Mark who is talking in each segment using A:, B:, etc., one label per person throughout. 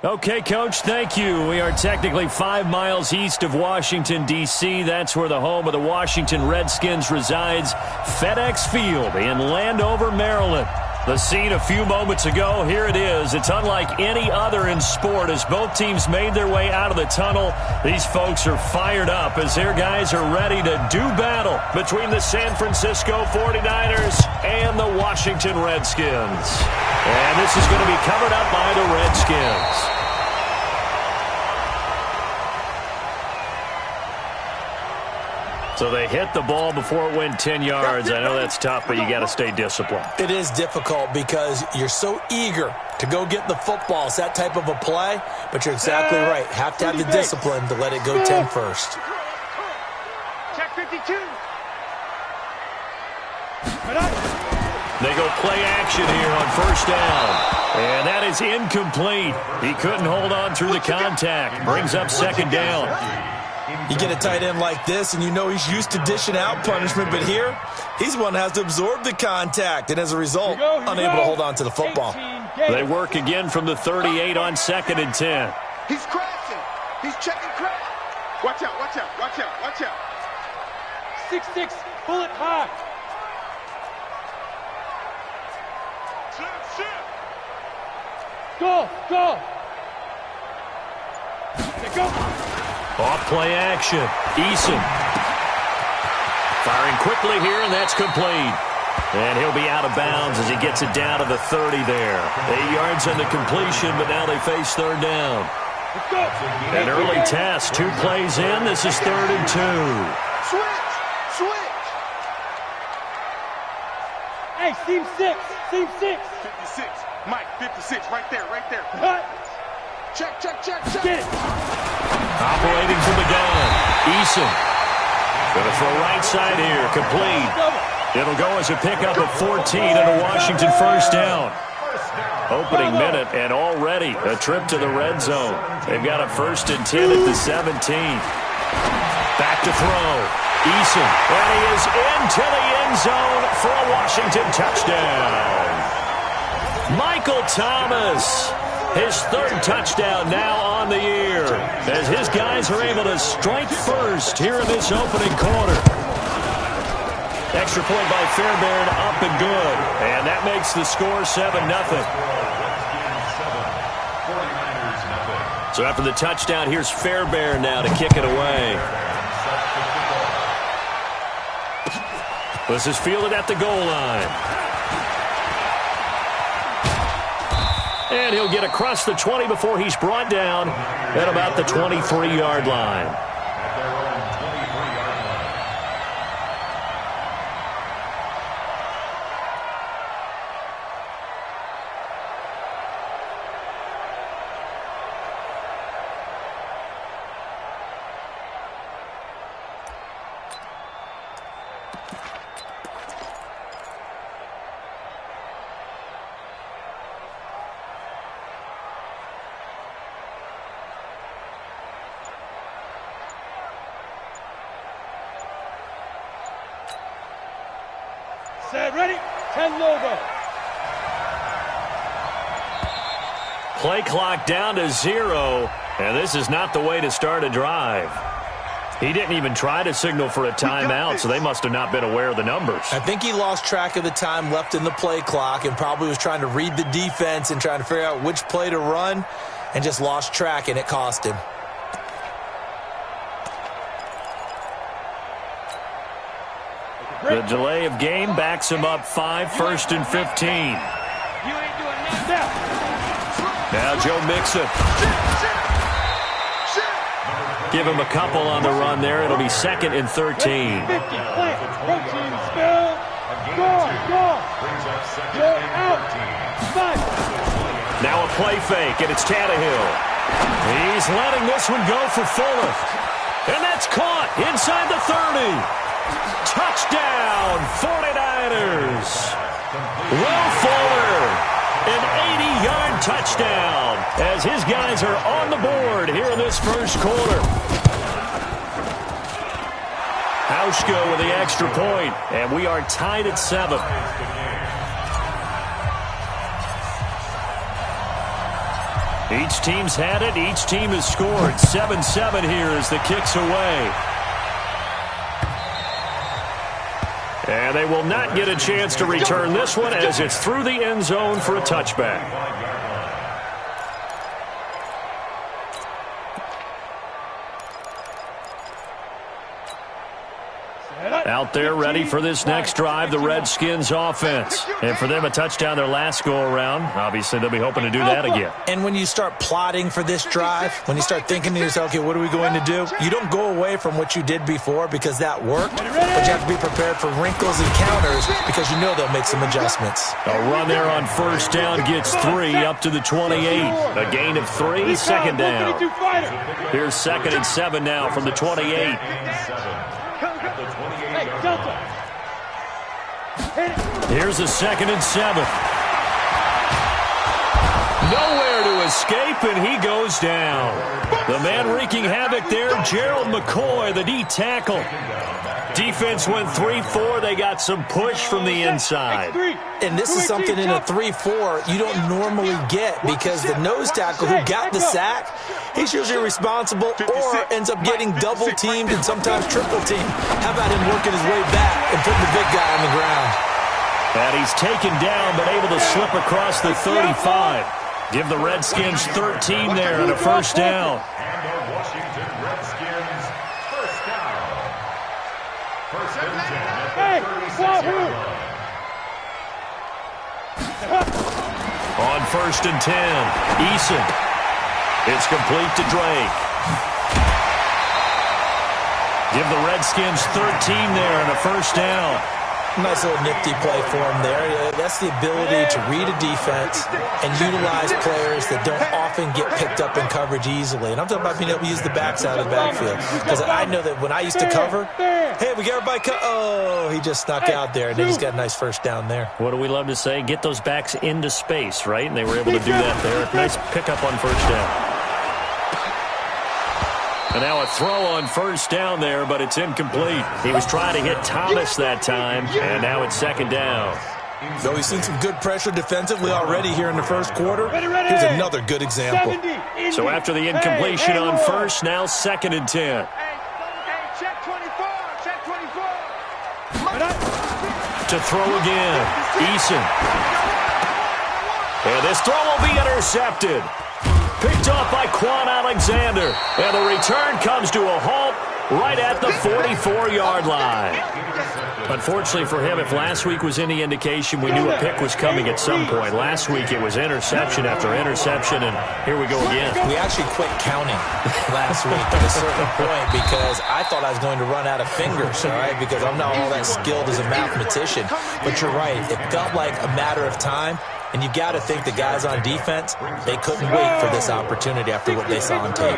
A: Okay, Coach, thank you. We are technically 5 miles east of Washington, D.C. That's where the home of the Washington Redskins resides, FedEx Field in Landover, Maryland. The scene a few moments ago, here it is. It's unlike any other in sport as both teams made their way out of the tunnel. These folks are fired up as their guys are ready to do battle between the San Francisco 49ers and the Washington Redskins. And this is going to be covered up by the Redskins. So they hit the ball before it went 10 yards. I know that's tough, but you got to stay disciplined.
B: It is difficult because you're so eager to go get the football. It's that type of a play, but you're exactly right. Have to have the discipline to let it go 10 first.
C: Check 52.
A: They go play action here on first down. And that is incomplete. He couldn't hold on through the contact. Brings up second down.
B: You get a tight end like this, and you know he's used to dishing out punishment, but here, he's the one that has to absorb the contact, and as a result, unable to hold on to the football.
A: They work again from the 38 on 2nd and 10.
C: He's crashing. He's checking crash. Watch out, watch out, watch out, watch out. 6-6, pull it high. Go, go. Go.
A: Off play action. Eason. Firing quickly here, and that's complete. And he'll be out of bounds as he gets it down to the 30 there. 8 yards on the completion, but now they face third down. An early test. 2 plays in. This is 3rd and 2.
C: Switch, switch.
D: Hey, seam 6, seam 6.
C: 56, Mike, 56, right there, right there.
D: Cut.
C: Check, check, check, check.
D: Get it.
A: Operating from the gun. Eason. Going to throw right side here. Complete. It'll go as a pickup of 14 and a Washington first down. Opening minute and already a trip to the red zone. They've got a 1st and 10 at the 17. Back to throw. Eason. And he is into the end zone for a Washington touchdown. Michael Thomas. His 3rd touchdown now on the year as his guys are able to strike first here in this opening quarter. Extra point by Fairbairn, up and good. And that makes the score 7-0. So after the touchdown, here's Fairbairn now to kick it away. This is fielded at the goal line. And he'll get across the 20 before he's brought down at about the 23-yard line.
D: Set, ready, 10 logo.
A: Play clock down to 0, and this is not the way to start a drive. He didn't even try to signal for a timeout, so they must have not been aware of the numbers.
B: I think he lost track of the time left in the play clock and probably was trying to read the defense and trying to figure out which play to run and just lost track, and it cost him.
A: The delay of game backs him up 5, 1st and 15.
D: You ain't doing nothing.
A: Now Joe Mixon. Give him a couple on the run there. It'll be 2nd and 13.
D: 50, plant, protein, spell. Go, go. Go out. Fight.
A: Now a play fake, and it's Tannehill. He's letting this one go for Fuller. And that's caught inside the 30. Touchdown, 49ers. Will Fuller, an 80-yard touchdown as his guys are on the board here in this first quarter. Hauschka with the extra point, and we are tied at 7. Each team's had it. Each team has scored. 7-7 here as the kick's away. And they will not get a chance to return this one as it's through the end zone for a touchback. Out there ready for this next drive, the Redskins offense. And for them, a touchdown their last go-around. Obviously, they'll be hoping to do that again.
B: And when you start plotting for this drive, when you start thinking to yourself, okay, what are we going to do? You don't go away from what you did before because that worked, but you have to be prepared for wrinkles and counters because you know they'll make some adjustments.
A: A run there on first down gets 3 up to the 28. A gain of 3, second down. Here's 2nd and 7 now from the 28. Here's a 2nd and 7. Nowhere to escape, and he goes down. The man wreaking havoc there, Gerald McCoy, the D tackle. Defense went 3-4. They got some push from the inside.
B: And this is something in a 3-4 you don't normally get because the nose tackle who got the sack, he's usually responsible or ends up getting double-teamed and sometimes triple-teamed. How about him working his way back and putting the big guy on the ground?
A: And he's taken down but able to slip across the 35. Give the Redskins 13 there and a first down. On 1st and 10, Eason. It's complete to Drake. Give the Redskins 13 there and a first down.
B: Nice little nifty play for him there. That's the ability to read a defense and utilize players that don't often get picked up in coverage easily. And I'm talking about being able to use the backs out of the backfield. Because I know that when I used to cover, hey, we got everybody oh, he just snuck out there, and they just got a nice first down there.
A: What do we love to say? Get those backs into space, right? And they were able to do that there. Nice pickup on first down. And now a throw on first down there, but it's incomplete. He was trying to hit Thomas that time, and now it's 2nd down.
B: Though he's seen some good pressure defensively already here in the first quarter, here's another good example.
A: So after the incompletion on first, now 2nd and 10.
C: Check 24, check 24.
A: To throw again, Eason. And this throw will be intercepted. Picked off by Quan Alexander. And the return comes to a halt right at the 44-yard line. Unfortunately for him, if last week was any indication, we knew a pick was coming at some point. Last week it was interception after interception, and here we go again.
B: We actually quit counting last week at a certain point because I thought I was going to run out of fingers, all right, because I'm not all that skilled as a mathematician. But you're right. It felt like a matter of time. And you got to think the guys on defense, they couldn't wait for this opportunity after what they saw on tape.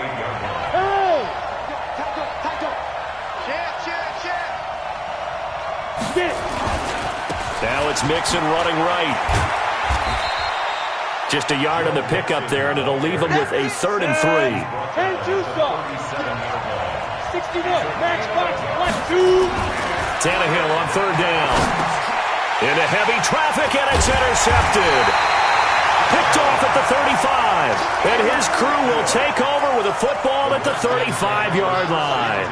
A: Now it's Mixon running right. Just a yard on the pickup there, and it'll leave them with a 3rd and 3.
D: 61, match box, 1-2.
A: Tannehill on 3rd down. Into heavy traffic, and it's intercepted. Picked off at the 35. And his crew will take over with a football at the 35-yard line.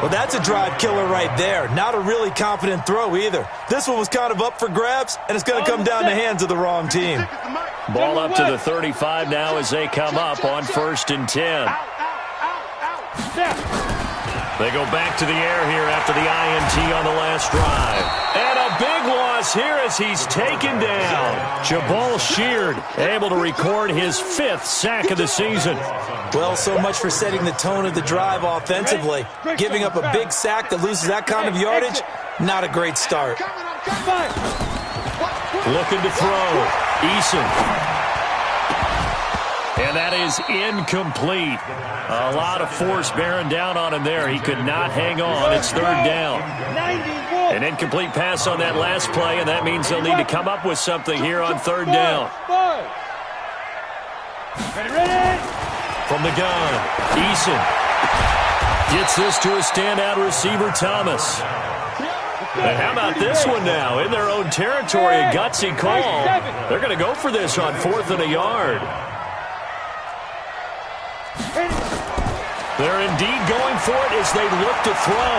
B: Well, that's a drive killer right there. Not a really confident throw either. This one was kind of up for grabs, and it's going to come down the hands of the wrong team.
A: Ball up to the 35 now as they come up on 1st and 10. They go back to the air here after the INT on the last drive. And a big loss here as he's taken down. Jabal Sheard able to record his 5th sack of the season.
B: Well, so much for setting the tone of the drive offensively. Giving up a big sack that loses that kind of yardage, not a great start.
A: Looking to throw. Eason. And that is incomplete. A lot of force bearing down on him there. He could not hang on. It's 3rd down. An incomplete pass on that last play, and that means they'll need to come up with something here on 3rd down. From the gun, Eason gets this to a standout receiver, Thomas. And how about this one now? In their own territory, a gutsy call. They're going to go for this on 4th and a yard. They're indeed going for it as they look to throw.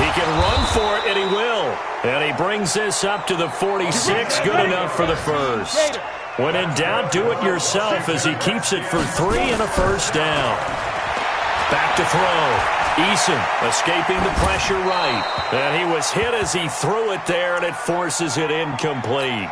A: He can run for it, and he will. And he brings this up to the 46. Good enough for the first. When in doubt, do it yourself as he keeps it for 3 and a first down. Back to throw. Eason escaping the pressure right. And he was hit as he threw it there, and it forces it incomplete.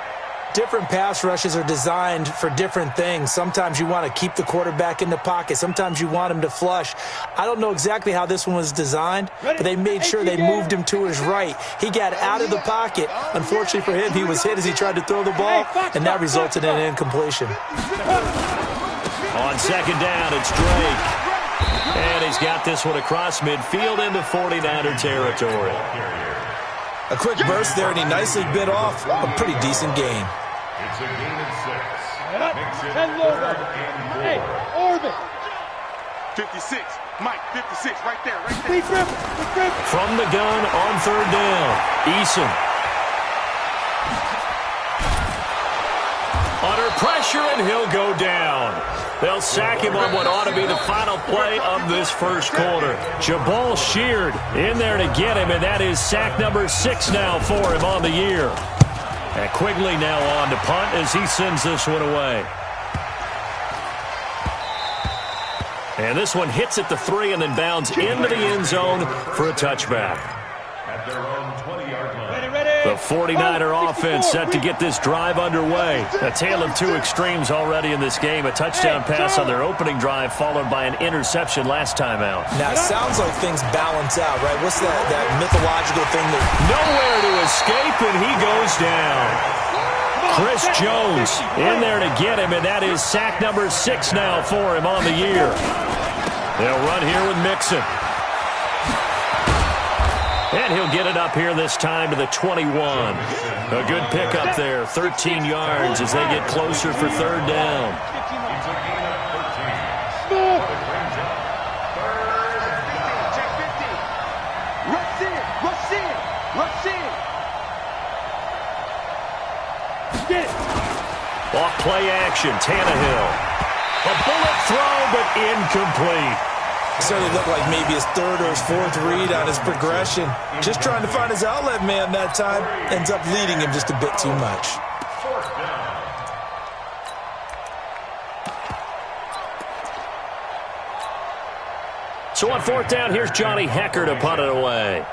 B: Different pass rushes are designed for different things. Sometimes you want to keep the quarterback in the pocket. Sometimes you want him to flush. I don't know exactly how this one was designed, but they made sure they moved him to his right. He got out of the pocket. Unfortunately for him, he was hit as he tried to throw the ball, and that resulted in an incompletion.
A: On second down, it's Drake. And he's got this one across midfield into 49er territory.
B: A quick burst there, and he nicely bit off a pretty decent gain.
D: It's a gain of 6. 10 logo. Hey, Orbit.
C: 56. Mike, 56, right there, right there.
A: From the gun on third down, Eason. Under pressure, and he'll go down. They'll sack him on what ought to be the final play of this first quarter. Jabal Sheard in there to get him, and that is sack number 6 now for him on the year. And Quigley now on to punt as he sends this one away. And this one hits at the 3 and then bounds into the end zone for a touchback.
D: At their own 20-yard line.
A: The 49er offense set to get this drive underway. A tale of two extremes already in this game. A touchdown pass on their opening drive followed by an interception last time out.
B: Now, it sounds like things balance out, right? What's that mythological thing that...
A: Nowhere to escape, and he goes down. Chris Jones in there to get him, and that is sack number 6 now for him on the year. They'll run here with Mixon. And he'll get it up here this time to the 21. A good pickup there, 13 yards as they get closer for third down. Off play action, Tannehill. A bullet throw, but incomplete.
B: Certainly looked like maybe his third or his fourth read on his progression. Just trying to find his outlet man that time. Ends up leading him just a bit too much.
A: So on fourth down, here's Johnny Hecker to punt it away.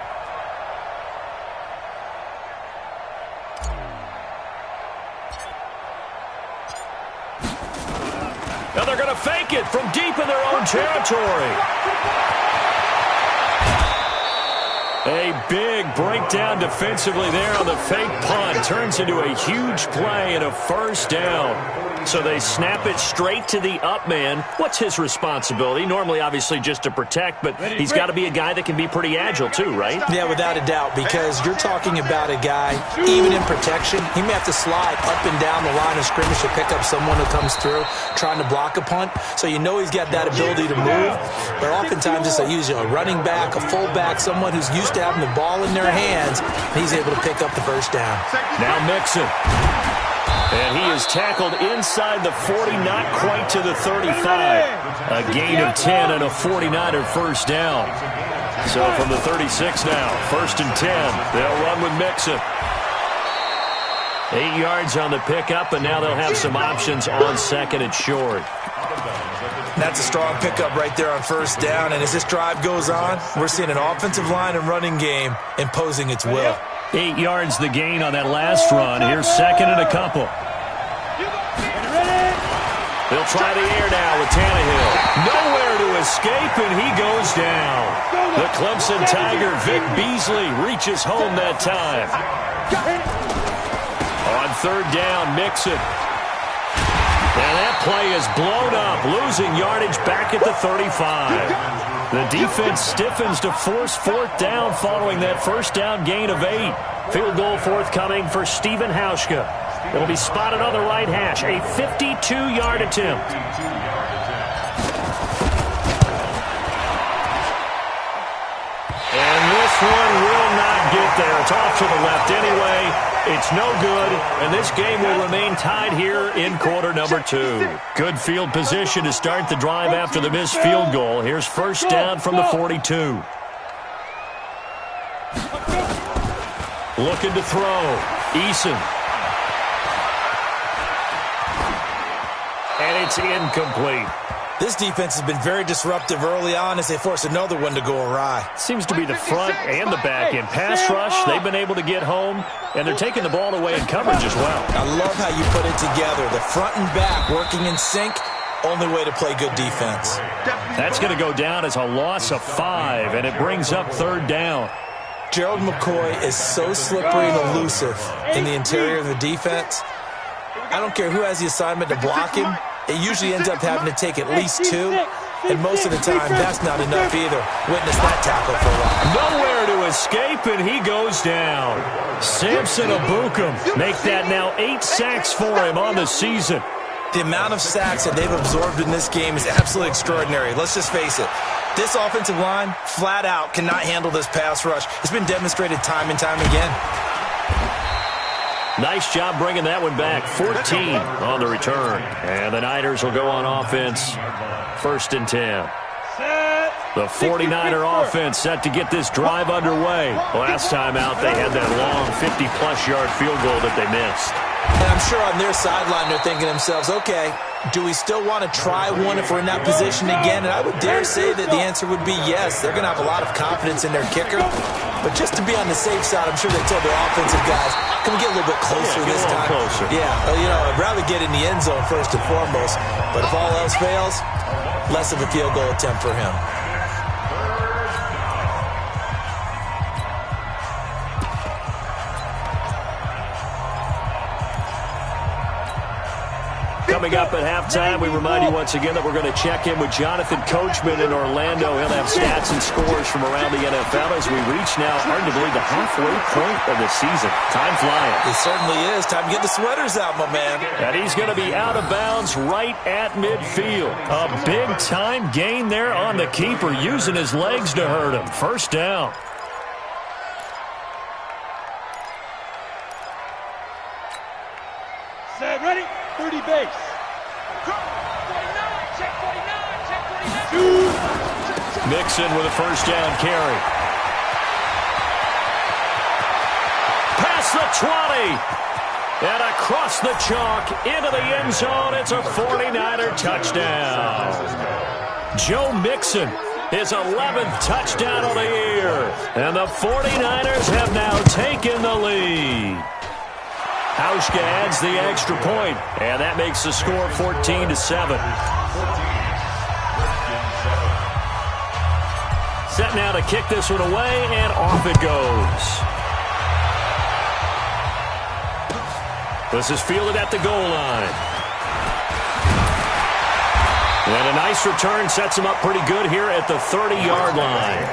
A: Now they're going to fake it from deep in their own territory. A big breakdown defensively there on the fake punt. Turns into a huge play and a first down. So they snap it straight to the up man. What's his responsibility? Normally, obviously, just to protect, but he's got to be a guy that can be pretty agile too, right?
B: Yeah, without a doubt, because you're talking about a guy, even in protection, he may have to slide up and down the line of scrimmage to pick up someone who comes through trying to block a punt. So you know he's got that ability to move, but oftentimes it's usually a running back, a fullback, someone who's used to having the ball in their hands, and he's able to pick up the first down.
A: Now Mixon. And he is tackled inside the 40, not quite to the 35. A gain of 10 and a 49er first down. So from the 36 now, first and 10. They'll run with Mixon. 8 yards on the pickup, and now they'll have some options on second and short.
B: That's a strong pickup right there on first down. And as this drive goes on, we're seeing an offensive line and running game imposing its will.
A: 8 yards the gain on that last run. Here's second and a couple. They'll try the air now with Tannehill. Nowhere to escape, and he goes down. The Clemson Tiger, Vic Beasley, reaches home that time. On third down, Mixon. And that play is blown up, losing yardage back at the 35. The defense stiffens to force fourth down following that first down gain of 8. Field goal forthcoming for Stephen Hauschka. It'll be spotted on the right hash, a 52-yard attempt. And this one will not get there it's off to the left anyway. It's no good, and this game will remain tied here in quarter number 2. Good field position to start the drive after the missed field goal. Here's first down from the 42. Looking to throw. Eason. And it's incomplete.
B: This defense has been very disruptive early on as they force another one to go awry.
A: Seems to be the front and the back in pass rush. They've been able to get home, and they're taking the ball away in coverage as well.
B: I love how you put it together. The front and back working in sync. Only way to play good defense.
A: That's going to go down as a loss of 5, and it brings up third down.
B: Gerald McCoy is so slippery and elusive in the interior of the defense. I don't care who has the assignment to block him. It usually ends up having to take at least 2, and most of the time, that's not enough either. Witness that tackle for a while.
A: Nowhere to escape, and he goes down. Samson Abukum make that now 8 sacks for him on the season.
B: The amount of sacks that they've absorbed in this game is absolutely extraordinary. Let's just face it. This offensive line, flat out, cannot handle this pass rush. It's been demonstrated time and time again.
A: Nice job bringing that one back. 14 on the return. And the Niners will go on offense. First and 10. The 49er offense set to get this drive underway. Last time out, they had that long 50-plus yard field goal that they missed.
B: And I'm sure on their sideline they're thinking to themselves, okay, do we still want to try one if we're in that position again? And I would dare say that the answer would be yes. They're going to have a lot of confidence in their kicker. But just to be on the safe side, I'm sure they told their offensive guys, can we get a little bit closer this time?
A: Closer.
B: Yeah, I'd rather get in the end zone first and foremost. But if all else fails, less of a field goal attempt for him.
A: Coming up at halftime, we remind you once again that we're going to check in with Jonathan Coachman in Orlando. He'll have stats and scores from around the NFL as we reach now, hard to believe, the halfway point of the season. Time flying.
B: It certainly is. Time to get the sweaters out, my man.
A: And he's going to be out of bounds right at midfield. A big-time gain there on the keeper, using his legs to hurt him. First down.
C: Set, ready? 30 base.
A: Mixon with a first down carry. Past the 20. And across the chalk into the end zone. It's a 49er touchdown. Joe Mixon, his 11th touchdown of the year. And the 49ers have now taken the lead. Hauschka adds the extra point, and that makes the score 14-7. Set now to kick this one away, and off it goes. This is fielded at the goal line. And a nice return sets him up pretty good here at the 30-yard line.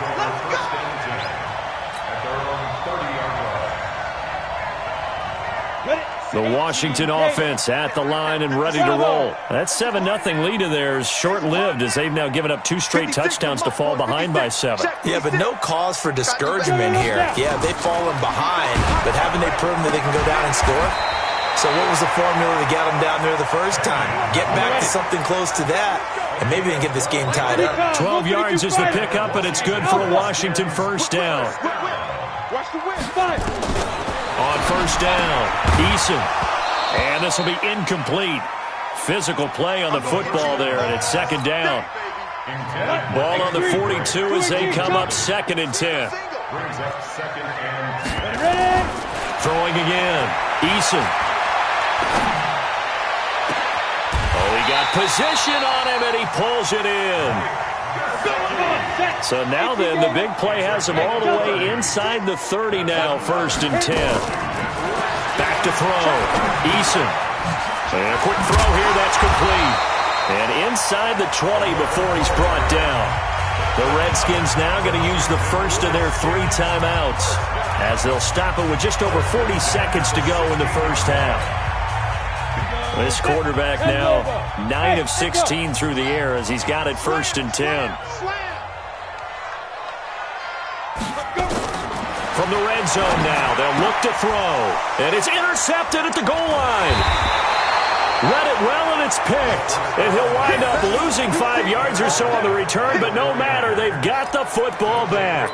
A: The Washington offense at the line and ready to roll. That 7-0 lead of theirs short-lived as they've now given up 2 straight touchdowns to fall behind by 7.
B: Yeah, but no cause for discouragement here. Yeah, they've fallen behind, but haven't they proven that they can go down and score? So what was the formula to get them down there the first time? Get back to something close to that, and maybe they can get this game tied up.
A: 12 yards is the pickup, and it's good for a Washington first down.
C: Watch the wind. Fire.
A: On first down, Eason. And this will be incomplete. Physical play on the football there, and it's second down. Ball on the 42 as they come up second and 10. Throwing again, Eason. Oh, he got position on him, and he pulls it in. So now then, the big play has him all the way inside the 30 now, first and 10. Back to throw. Eason. And a quick throw here, that's complete. And inside the 20 before he's brought down. The Redskins now going to use the first of their 3 timeouts as they'll stop it with just over 40 seconds to go in the first half. This quarterback now 9 of 16 through the air as he's got it first and 10. from the red zone now. They'll look to throw. And it's intercepted at the goal line. Read it well, and it's picked. And he'll wind up losing 5 yards or so on the return, but no matter, they've got the football back.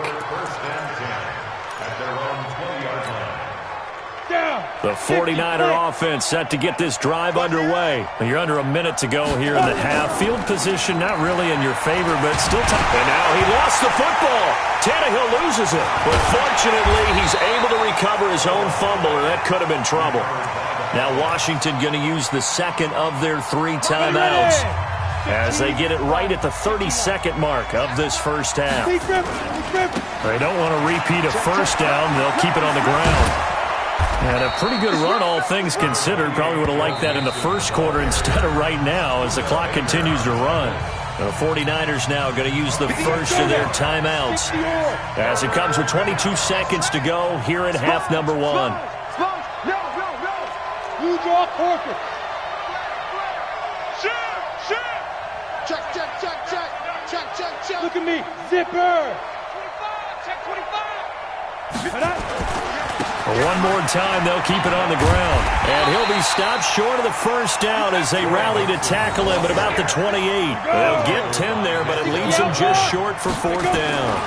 A: The 49er offense set to get this drive underway. You're under a minute to go here in the half. Field position not really in your favor, but still tough. And now he lost the football. Tannehill loses it. But fortunately, he's able to recover his own fumble, or that could have been trouble. Now Washington going to use the second of their 3 timeouts as they get it right at the 30-second mark of this first half. They don't want to repeat a first down. They'll keep it on the ground. And a pretty good run, all things considered. Probably would have liked that in the first quarter instead of right now as the clock continues to run. The 49ers now going to use the first of their timeouts as it comes with 22 seconds to go here in half number 1.
C: You draw corker. Check. Look at me. Zipper. 25. Check 25.
A: One more time, they'll keep it on the ground. And he'll be stopped short of the first down as they rally to tackle him at about the 28. They'll get 10 there, but it leaves him just short for 4th down.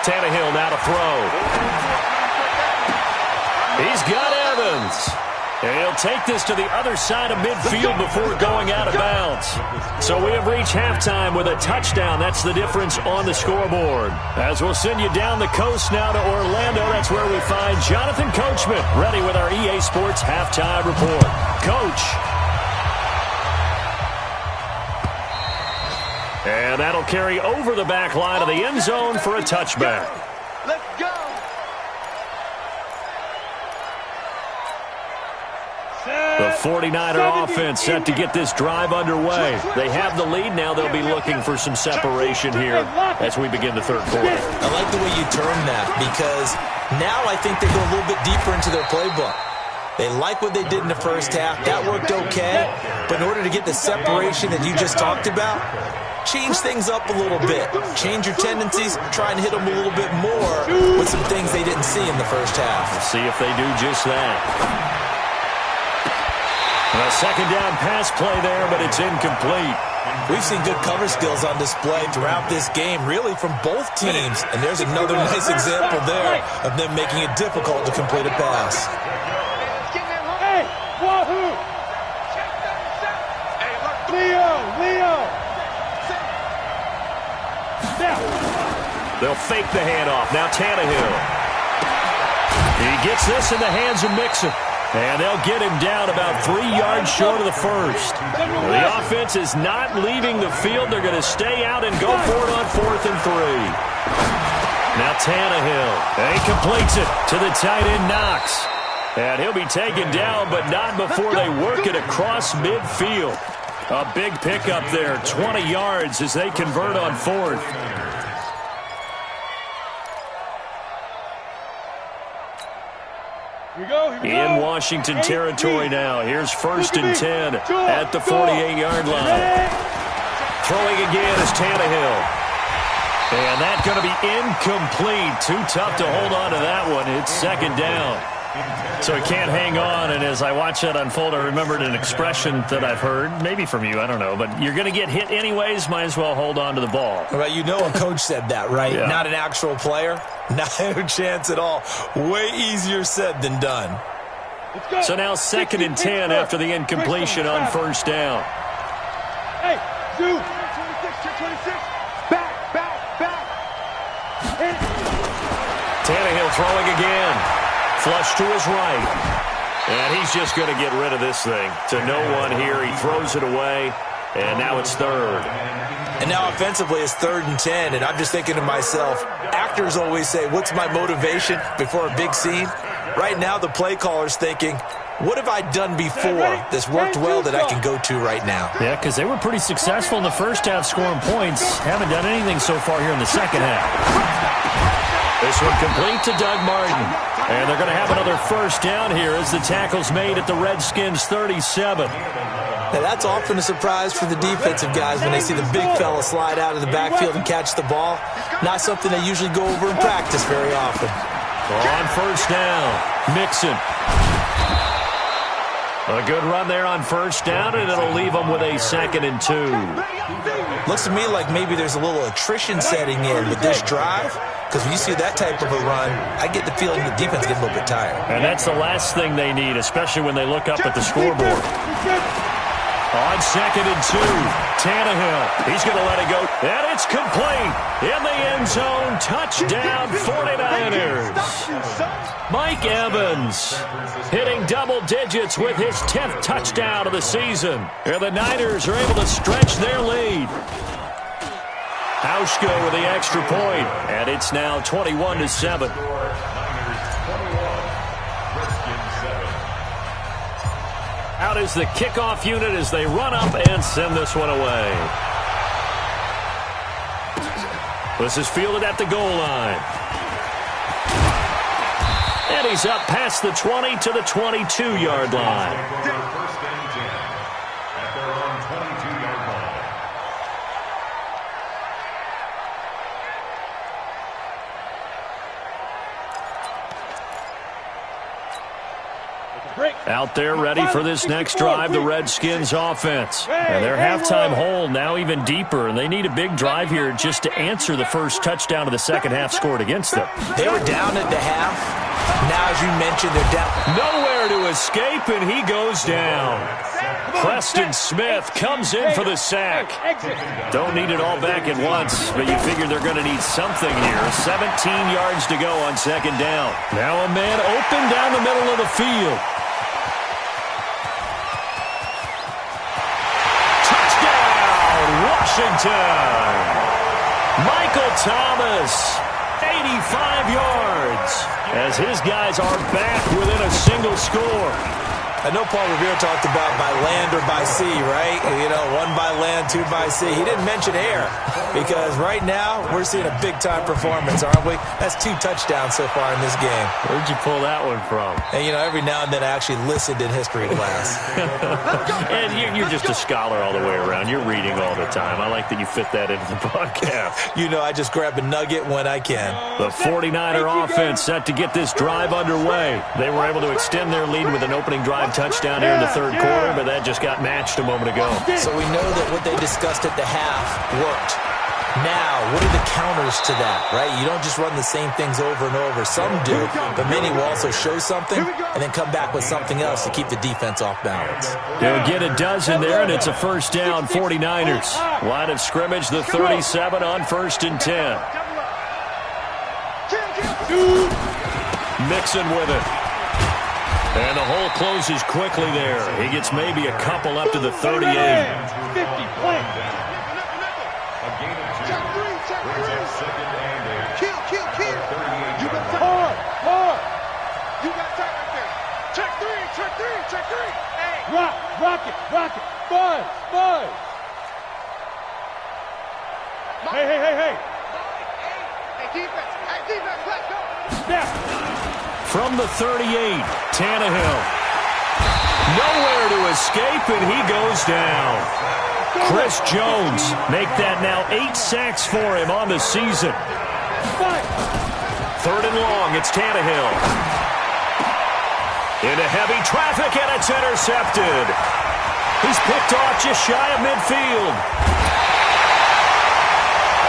A: Tannehill now to throw. He's got Evans. And he'll take this to the other side of midfield before going out of bounds. So we have reached halftime with a touchdown. That's the difference on the scoreboard. As we'll send you down the coast now to Orlando, that's where we find Jonathan Coachman ready with our EA Sports Halftime Report. Coach. And that'll carry over the back line of the end zone for a touchback.
C: Let's go.
A: The 49er offense set to get this drive underway. They have the lead now. They'll be looking for some separation here as we begin the third quarter.
B: I like the way you term that because now I think they go a little bit deeper into their playbook. They like what they did in the first half. That worked okay. But in order to get the separation that you just talked about, change things up a little bit. Change your tendencies. Try and hit them a little bit more with some things they didn't see in the first half.
A: We'll see if they do just that. A second down pass play there, but it's incomplete.
B: We've seen good cover skills on display throughout this game, really from both teams. And there's another nice example there of them making it difficult to complete a pass.
C: Hey, Wahoo! Leo! Now.
A: They'll fake the handoff. Now Tannehill. He gets this in the hands of Mixon. And they'll get him down about 3 yards short of the first. The offense is not leaving the field. They're going to stay out and go for it on 4th and 3. Now Tannehill. And he completes it to the tight end Knox. And he'll be taken down, but not before they work it across midfield. A big pickup there, 20 yards as they convert on 4th. In Washington territory now. Here's 1st and 10 at the 48-yard line. Throwing again is Tannehill. And that's going to be incomplete. Too tough to hold on to that one. It's 2nd down. So he can't hang on, and as I watch that unfold, I remembered an expression that I've heard, maybe from you, I don't know, but you're going to get hit anyways, might as well hold on to the ball.
B: Well, you know a coach said that, right?
A: Yeah.
B: Not an actual player. No chance at all. Way easier said than done.
A: So now 2nd and 10 after the incompletion on 1st down.
C: Hey, dude. 26. Back.
A: Tannehill throwing again. Flush to his right. And he's just going to get rid of this thing. To no one here. He throws it away. And now it's 3rd.
B: And now offensively it's 3rd and 10. And I'm just thinking to myself, actors always say, what's my motivation before a big scene? Right now the play caller's thinking, what have I done before that's worked well that I can go to right now?
A: Yeah, because they were pretty successful in the first half scoring points. Haven't done anything so far here in the second half. This one complete to Doug Martin. And they're going to have another 1st down here as the tackle's made at the Redskins' 37.
B: Now, that's often a surprise for the defensive guys when they see the big fella slide out of the backfield and catch the ball. Not something they usually go over in practice very often.
A: On first down, Mixon. A good run there on first down, and it'll leave them with a 2nd and 2.
B: Looks to me like maybe there's a little attrition setting in with this drive, because when you see that type of a run, I get the feeling the defense gets a little bit tired.
A: And that's the last thing they need, especially when they look up at the scoreboard. On 2nd and 2, Tannehill. He's going to let it go. And it's complete. In the end zone, touchdown 49ers. Mike Evans hitting double digits with his 10th touchdown of the season. And the Niners are able to stretch their lead. Hauschka with the extra point, and it's now 21-7. Out is the kickoff unit as they run up and send this one away. This is fielded at the goal line. And he's up past the 20 to the 22-yard line.
D: First and 10 at their own 22-yard line.
A: Out there ready for this next drive, the Redskins offense. And their halftime hole now even deeper, and they need a big drive here just to answer the first touchdown of the second half scored against them.
B: They were down at the half. Now, as you mentioned, they're down.
A: Nowhere to escape, and he goes down. Preston Smith comes in for the sack. Don't need it all back at once, but you figure they're going to need something here. 17 yards to go on second down. Now a man open down the middle of the field. Washington. Michael Thomas, 85 yards, as his guys are back within a single score.
B: I know Paul Revere talked about by land or by sea, right? You know, 1 by land, 2 by sea. He didn't mention air because right now we're seeing a big-time performance, aren't we? That's 2 touchdowns so far in this game.
A: Where'd you pull that one from?
B: And, you know, every now and then I actually listened in history class.
A: And you're just a scholar all the way around. You're reading all the time. I like that you fit that into the broadcast.
B: You know, I just grab a nugget when I can.
A: The 49er offense set to get this drive underway. They were able to extend their lead with an opening drive touchdown here in the third quarter, but that just got matched a moment ago.
B: So we know that what they discussed at the half worked. Now, what are the counters to that, right? You don't just run the same things over and over. Some do, but many will also show something and then come back with something else to keep the defense off balance.
A: They'll get a dozen there, and it's a first down, 49ers. Line of scrimmage, the 37 on 1st and 10. Mixon with it. And the hole closes quickly there. He gets maybe a couple up to the 38.
C: 50 point.
D: A gain of 2. Brings up 2nd and 8.
C: Kill.
D: 38
C: You got
D: yards.
C: hard. You got tight right there. Check 3. Hey. Rock it. Buzz. Hey. Hey, defense, let's go. Snap.
A: From the 38, Tannehill. Nowhere to escape, and he goes down. Chris Jones make that now 8 sacks for him on the season. 3rd and long, it's Tannehill. Into heavy traffic, and it's intercepted. He's picked off just shy of midfield.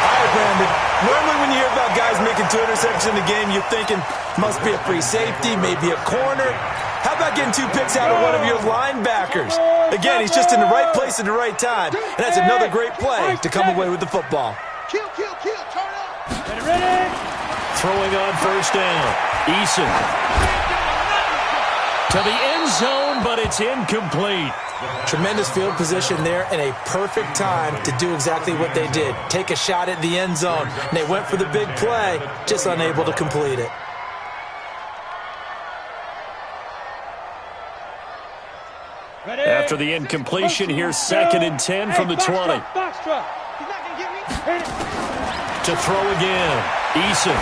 B: All right, Brandon. Normally when you hear about guys making 2 interceptions in the game, you're thinking must be a free safety, maybe a corner. How about getting 2 picks out of one of your linebackers? Again, he's just in the right place at the right time. And that's another great play to come away with the football.
C: Kill. Turn up. Ready.
A: Throwing on first down. Eason. To the end zone, but it's incomplete.
B: Tremendous field position there and a perfect time to do exactly what they did. Take a shot at the end zone. And they went for the big play, just unable to complete it.
A: After the incompletion, here's 2nd and 10 from the 20. To throw again. Eason.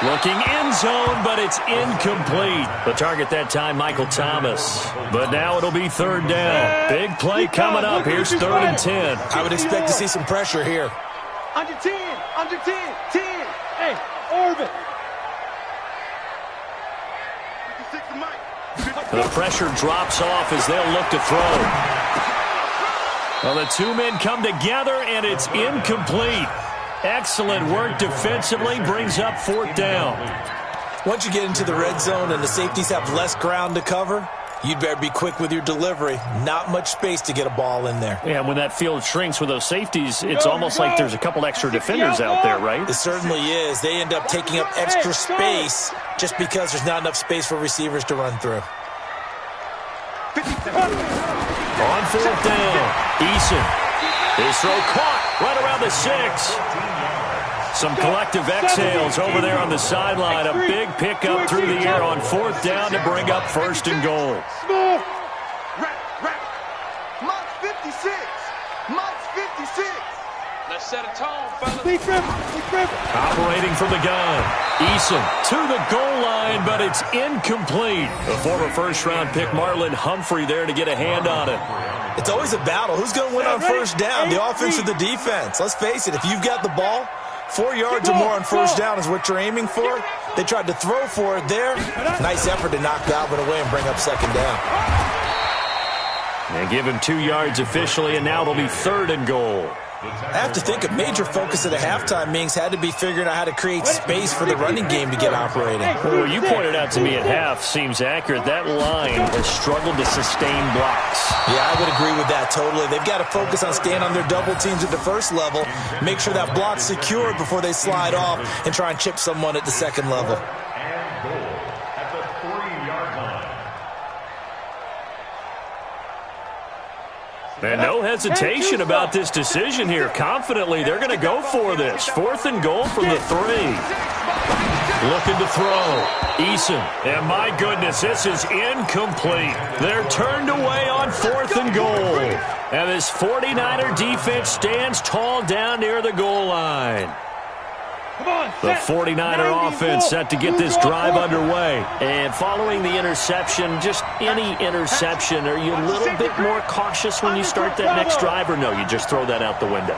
A: Looking end zone, but it's incomplete. The target that time, Michael Thomas. But now it'll be third down. Big play coming up. Here's 3rd and 10.
B: I would expect to see some pressure here.
C: Under 10, 10. Hey, Orvin. 56 to Mike.
A: The pressure drops off as they'll look to throw. Well, the two men come together, and it's incomplete. Excellent work defensively, brings up 4th down.
B: Once you get into the red zone and the safeties have less ground to cover, you'd better be quick with your delivery. Not much space to get a ball in there.
A: Yeah, when that field shrinks with those safeties, it's almost like there's a couple extra defenders out there, right?
B: It certainly is. They end up taking up extra space just because there's not enough space for receivers to run through.
A: On 4th down, Eason. His throw caught right around the 6. Some collective exhales over there on the sideline. A big pickup through the air on 4th down to bring up 1st and goal.
C: Mike's 56. Mike's 56. Let's set a tone, fellas.
A: Operating from the gun. Eason to the goal line, but it's incomplete. The former first-round pick Marlon Humphrey there to get a hand on it.
B: It's always a battle. Who's going to win on 1st down, the offense or the defense? Let's face it, if you've got the ball, 4 yards or more on 1st down is what you're aiming for. They tried to throw for it there. Nice effort to knock Dalvin away and bring up 2nd down.
A: And give him 2 yards officially, and now it'll be 3rd and goal.
B: I have to think a major focus at the halftime meetings had to be figuring out how to create space for the running game to get operating.
A: Well, you pointed out to me at half seems accurate. That line has struggled to sustain blocks.
B: Yeah, I would agree with that totally. They've got to focus on staying on their double teams at the first level, make sure that block's secured before they slide off and try and chip someone at the 2nd level.
D: And goal at the 40-yard line.
A: And no hesitation about this decision here. Confidently, they're going to go for this. 4th and goal from the 3. Looking to throw. Eason. And my goodness, this is incomplete. They're turned away on 4th and goal. And this 49er defense stands tall down near the goal line. The 49er offense set to get this drive underway. And following the interception, just any interception, are you a little bit more cautious when you start that next drive, or no, you just throw that out the window?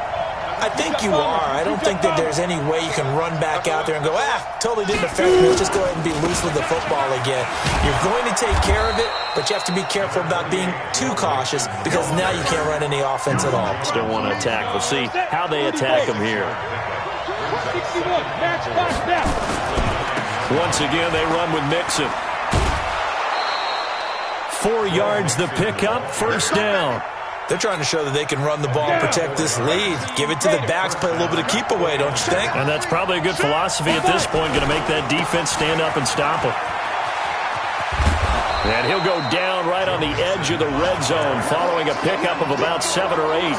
B: I think you are. I don't think that there's any way you can run back out there and go, totally didn't affect me. Let's just go ahead and be loose with the football again. You're going to take care of it, but you have to be careful about being too cautious because now you can't run any offense at all.
A: Still want to attack. We'll see how they attack them here.
C: 61, match back now.
A: Once again, they run with Mixon. 4 yards the pickup, 1st down.
B: They're trying to show that they can run the ball and protect this lead. Give it to the backs, play a little bit of keep away, don't you think?
A: And that's probably a good philosophy at this point, going to make that defense stand up and stop him. And he'll go down right on the edge of the red zone following a pickup of about 7 or 8.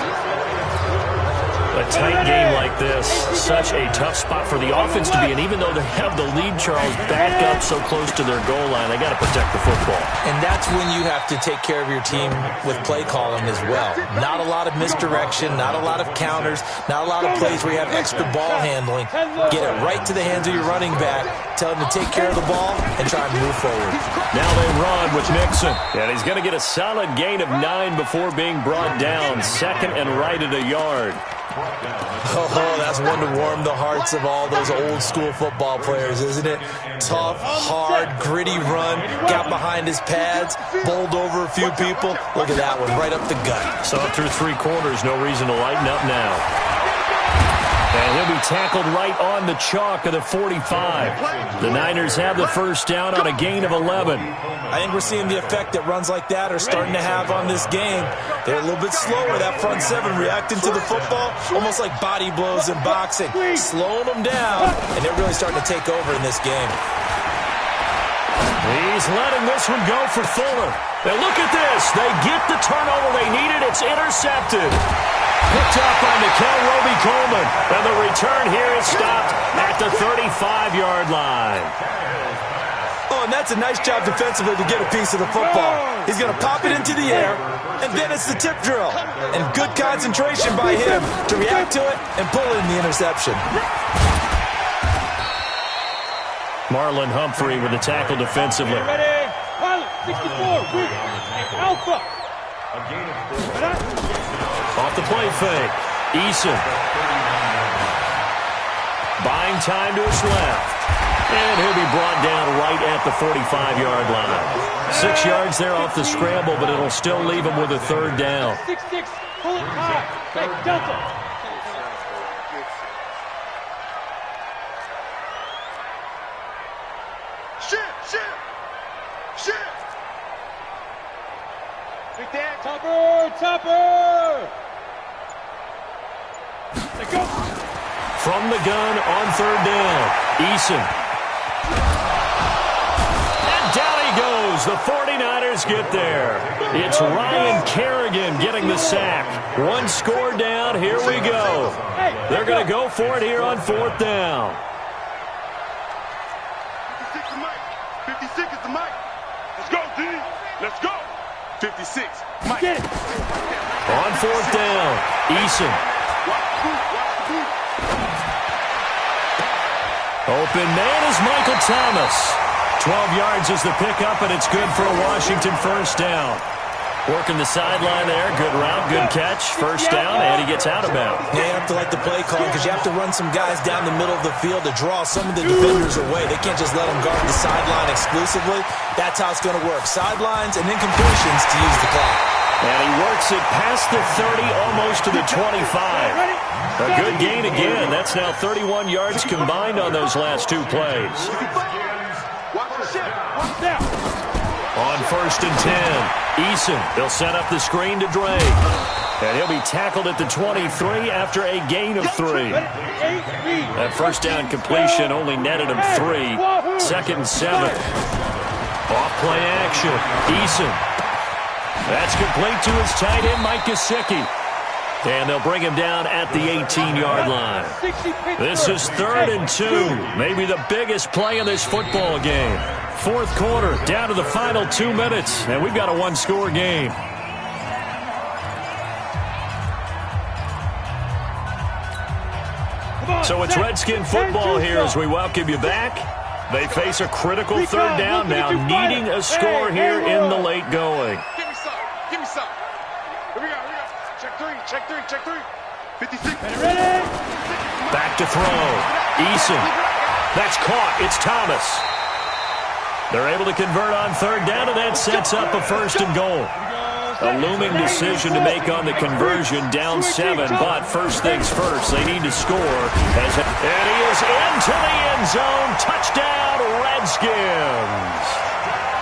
A: A tight game like this, such a tough spot for the offense to be in. Even though they have the lead, Charles, back up so close to their goal line, they got to protect the football.
B: And that's when you have to take care of your team with play calling as well. Not a lot of misdirection, not a lot of counters, not a lot of plays where you have extra ball handling. Get it right to the hands of your running back, tell him to take care of the ball, and try and move forward.
A: Now they run with Mixon. And he's going to get a solid gain of 9 before being brought down. 2nd and right at a yard.
B: Oh, that's one to warm the hearts of all those old school football players, isn't it? Tough, hard, gritty run, got behind his pads, bowled over a few people. Look at that one, right up the gut.
A: Saw it through 3 quarters, no reason to lighten up now. And he'll be tackled right on the chalk of the 45. The Niners have the 1st down on a gain of 11.
B: I think we're seeing the effect that runs like that are starting to have on this game. They're a little bit slower, that front 7 reacting to the football, almost like body blows in boxing, slowing them down, and they're really starting to take over in this game.
A: He's letting this one go for Fuller. Now look at this. They get the turnover they needed. It's intercepted. Picked up by Nikel Roby-Coleman. And the return here is stopped at the 35-yard line.
B: Oh, and that's a nice job defensively to get a piece of the football. He's going to pop it into the air, and then it's the tip drill. And good concentration by him to react to it and pull in the interception.
A: Marlon Humphrey with the tackle defensively.
C: Ready? Pilot, 64, weak. Alpha.
A: Off the play fake. Eason. Buying time to his left. And he'll be brought down right at the 45-yard line. 6 yards there off the scramble, but it'll still leave him with a third down.
C: 6-6, pull it high. Fake, Delta. Shift. Big Dan. Topper. Let's go.
A: From the gun on third down. Eason. And down he goes. The 49ers get there. It's Ryan Kerrigan getting the sack. One score down. Here we go. They're going to go for it here on fourth down.
C: 56 is the mic. Let's go, D. Let's go. 56. Mike. Get it.
A: On fourth down. Eason. Open man is Michael Thomas. 12 yards is the pickup, and it's good for a Washington first down. Working the sideline there. Good route, good catch. First down, and he gets out of bounds.
B: Yeah, you have to like the play call because you have to run some guys down the middle of the field to draw some of the defenders away. They can't just let them guard the sideline exclusively. That's how it's going to work. Sidelines and incompletions to use the clock.
A: And he works it past the 30, almost to the 25. A good gain again. That's now 31 yards combined on those last two plays. On first and 10, Eason. They'll set up the screen to Drake. And he'll be tackled at the 23 after a gain of 3. That first down completion only netted him 3. Second and 7. Off play action. Eason. That's complete to his tight end, Mike Gesicki. And they'll bring him down at the 18-yard line. This is 3rd and 2. Maybe the biggest play in this football game. Fourth quarter, down to the final 2 minutes, and we've got a one-score game. So it's Redskin football here as we welcome you back. They face a critical third down now, needing a score here in the late going.
C: Give me some. Here we go. Check three. 56.
A: Ready? Back to throw. Eason. That's caught. It's Thomas. They're able to convert on third down, and that sets up a first and goal. A looming decision to make on the conversion, down 7, but first things first, they need to score. And he is into the end zone. Touchdown, Redskins.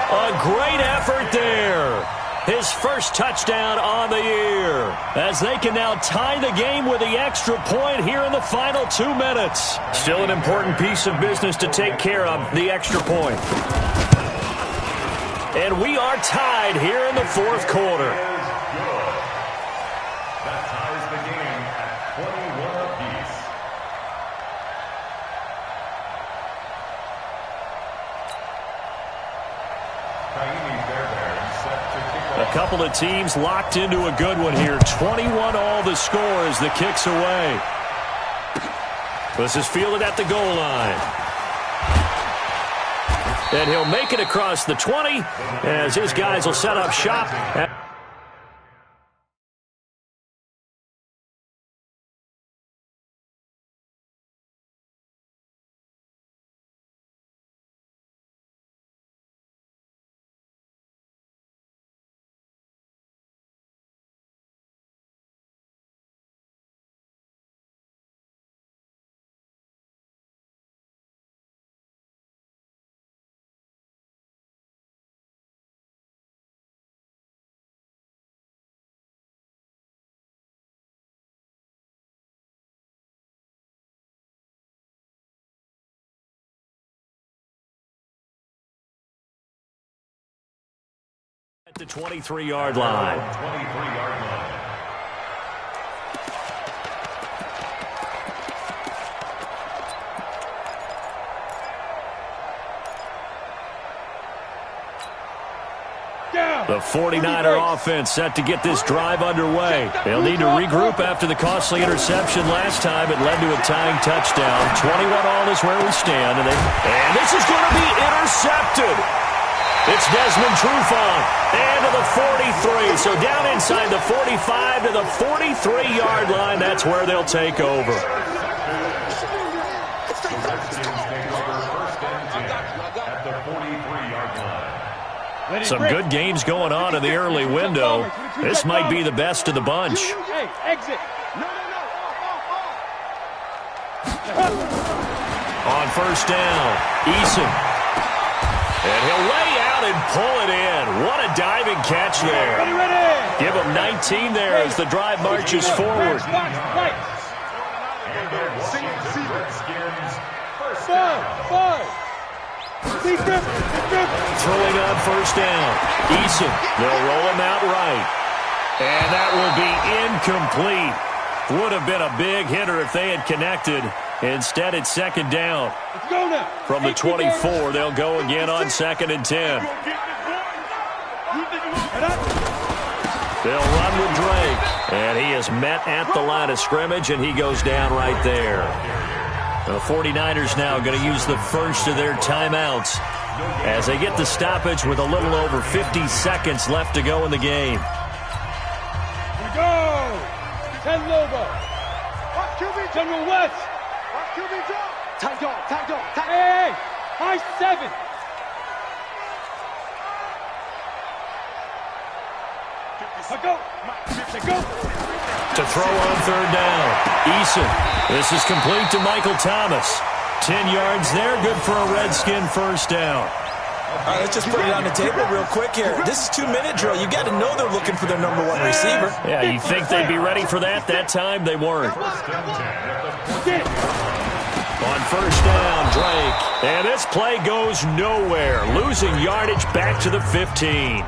A: A great effort there. His first touchdown on the year, as they can now tie the game with the extra point here in the final 2 minutes. Still an important piece of business to take care of, the extra point. And we are tied here in the fourth quarter.
D: That ties the game at 21 apiece.
A: A couple of teams locked into a good one here. 21 all the score as the kick's away. This is fielded at the goal line. And he'll make it across the 20 as his guys will set up shop. At the 23-yard line.
D: 23-yard line.
C: Down.
A: The 49er offense set to get this drive underway. They'll need to regroup after the costly interception last time. It led to a tying touchdown. 21-all is where we stand. And this is going to be intercepted. It's Desmond Trufant. And to the 43. So down inside the 45 to the 43-yard line. That's where they'll take over. Some good games going on in the early window. This might be the best of the bunch.
C: Hey, exit.
A: On first down, Eason. And he'll lay out and pull it in. What a diving catch there.
C: Ready.
A: Give him 19 there as the drive marches forward.
C: Five.
A: Throwing on first down. Eason. They'll roll him out right. And that will be incomplete. Would have been a big hitter if they had connected. Instead, it's second down.
C: Let's go now.
A: From the 24, they'll go again on 2nd and 10. They'll run with Drake. And he is met at the line of scrimmage, and he goes down right there. The 49ers now going to use the first of their timeouts as they get the stoppage with a little over 50 seconds left to go in the game.
C: Here we go. 10 Lobo. Watch QB. General West. Watch QB drop. Tight dog. Hey. High 7. Go.
A: To throw on third down, Eason. This is complete to Michael Thomas. 10 yards there, good for a Redskin first down.
B: All right, let's just put it on the table real quick here. This is 2-minute drill. You got to know they're looking for their number 1 receiver.
A: Yeah, you think they'd be ready for that? That time they weren't. On first down, Drake. And this play goes nowhere. Losing yardage back to the 15.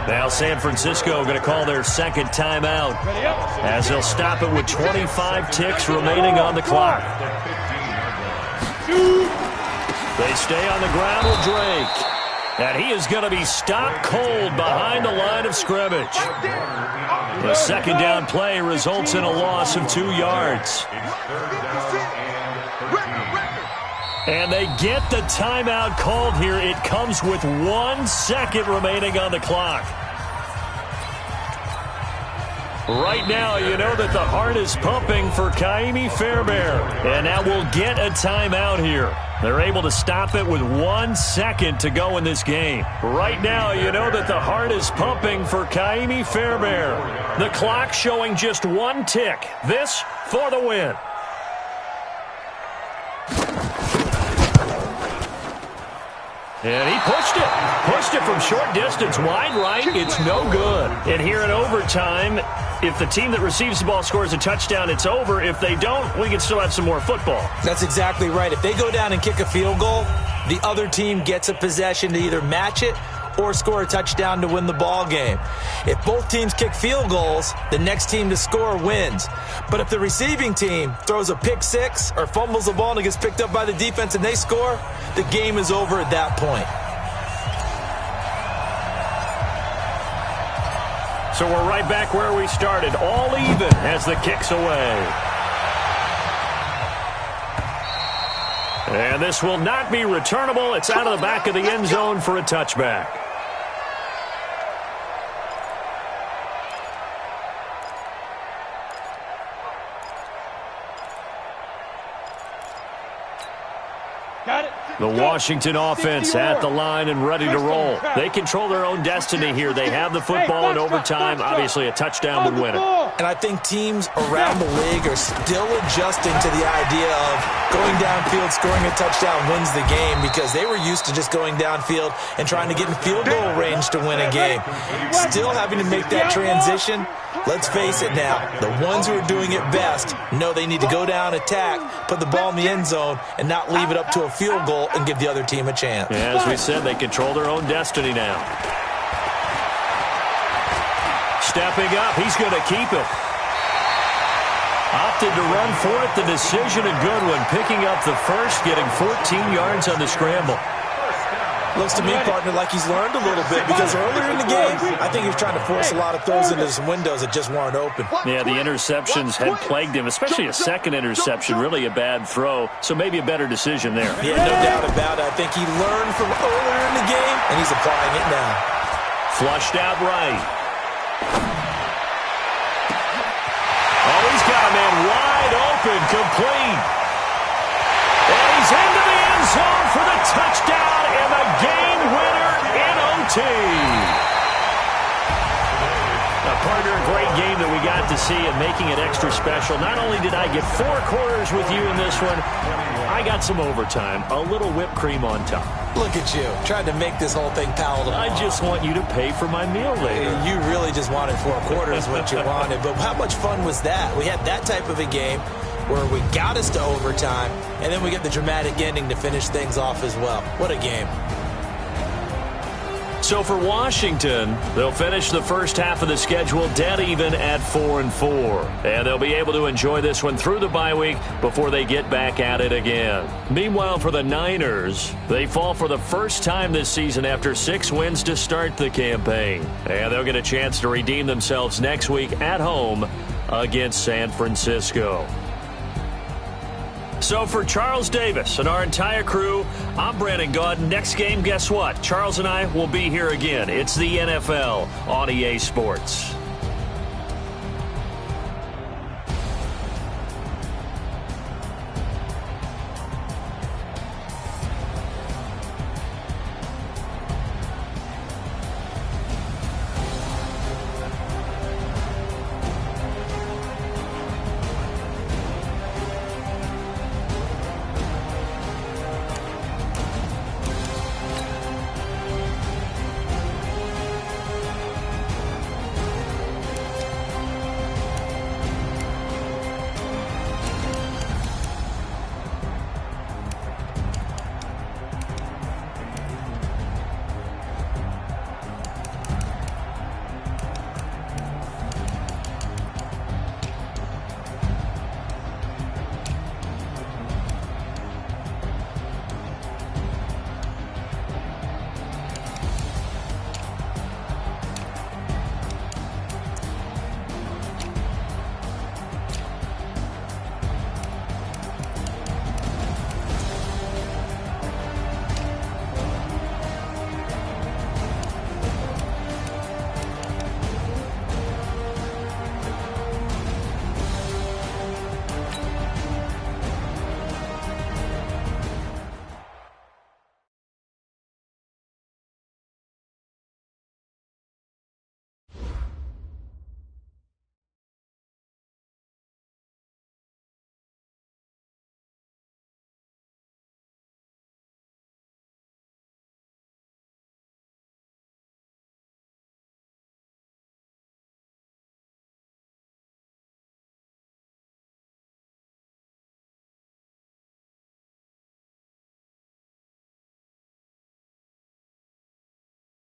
A: Now San Francisco going to call their second timeout as they'll stop it with 25 ticks remaining on the clock. They stay on the ground with Drake. And he is going to be stopped cold behind the line of scrimmage. The second down play results in a loss of 2 yards. And they get the timeout called here. It comes with 1 second remaining on the clock. Right now, you know that the heart is pumping for Kaimi Fairbairn. And now we'll get a timeout here. They're able to stop it with 1 second to go in this game. Right now, you know that the heart is pumping for Kaimi Fairbairn. The clock showing just 1 tick. This for the win. And he pushed it from short distance, wide right. It's no good. And here in overtime, if the team that receives the ball scores a touchdown, it's over. If they don't, we can still have some more football.
B: That's exactly right. If they go down and kick a field goal, the other team gets a possession to either match it or score a touchdown to win the ball game. If both teams kick field goals, the next team to score wins. But if the receiving team throws a pick six or fumbles the ball and it gets picked up by the defense and they score, the game is over at that point.
A: So we're right back where we started, all even as the kick's away. And this will not be returnable. It's out of the back of the end zone for a touchback. The Washington offense at the line and ready to roll. They control their own destiny here. They have the football in overtime. Obviously, a touchdown would win it.
B: And I think teams around the league are still adjusting to the idea of going downfield, scoring a touchdown wins the game, because they were used to just going downfield and trying to get in field goal range to win a game. Still having to make that transition. Let's face it now, the ones who are doing it best know they need to go down, attack, put the ball in the end zone, and not leave it up to a field goal and give the other team a chance.
A: Yeah, as we said, they control their own destiny now. Stepping up, he's going to keep it. Opted to run for it. The decision a good one. Picking up the first, getting 14 yards on the scramble.
B: Looks to me, partner, like he's learned a little bit because earlier in the game, I think he was trying to force a lot of throws into some windows that just weren't open.
A: Yeah, the interceptions had plagued him, especially a second interception, really a bad throw, so maybe a better decision there.
B: Yeah, no doubt about it. I think he learned from earlier in the game, and he's applying it now.
A: Flushed out right. Oh, he's got a man wide open, complete. And he's into the end zone for the touchdown and the game winner in OT. Partner, a great game that we got to see and making it extra special. Not only did I get 4 quarters with you in this one, I got some overtime, a little whipped cream on top.
B: Look at you, trying to make this whole thing palatable.
A: I just want you to pay for my meal later.
B: You really just wanted 4 quarters what you wanted, but how much fun was that? We had that type of a game where we got us to overtime, and then we get the dramatic ending to finish things off as well. What a game.
A: So for Washington, they'll finish the first half of the schedule dead even at 4-4. And they'll be able to enjoy this one through the bye week before they get back at it again. Meanwhile, for the Niners, they fall for the first time this season after 6 wins to start the campaign. And they'll get a chance to redeem themselves next week at home against San Francisco. So for Charles Davis and our entire crew, I'm Brandon Gaudin. Next game, guess what? Charles and I will be here again. It's the NFL on EA Sports.